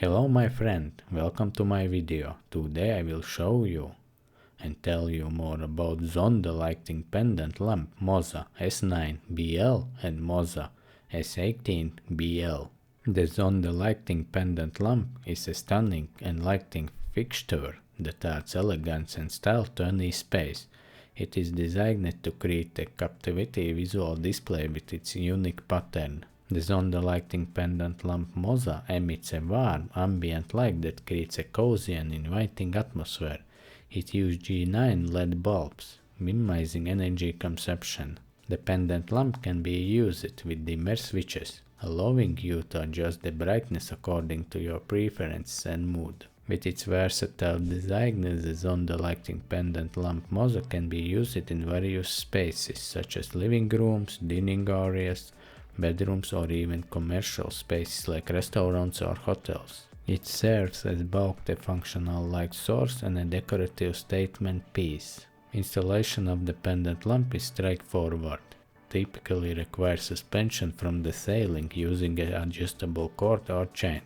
Hello my friend, welcome to my video. Today I will show you and tell you more about Zonda Lighting Pendant Lamp Moza S9 BL and Moza S18 BL. The Zonda Lighting Pendant Lamp is a stunning and lighting fixture that adds elegance and style to any space. It is designed to create a captivating visual display with its unique pattern. The Zonda Lighting Pendant Lamp Moza emits a warm, ambient light that creates a cozy and inviting atmosphere. It uses G9 LED bulbs, minimizing energy consumption. The pendant lamp can be used with dimmer switches, allowing you to adjust the brightness according to your preferences and mood. With its versatile design, the Zonda Lighting Pendant Lamp Moza can be used in various spaces such as living rooms, dining areas, bedrooms, or even commercial spaces like restaurants or hotels. It serves as both a functional light source and a decorative statement piece. Installation of the pendant lamp is straightforward. Typically requires suspension from the ceiling using an adjustable cord or chain.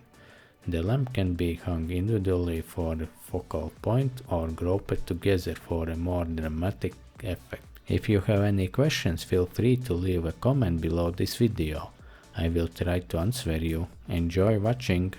The lamp can be hung individually for a focal point or grouped together for a more dramatic effect. If you have any questions, feel free to leave a comment below this video. I will try to answer you. Enjoy watching!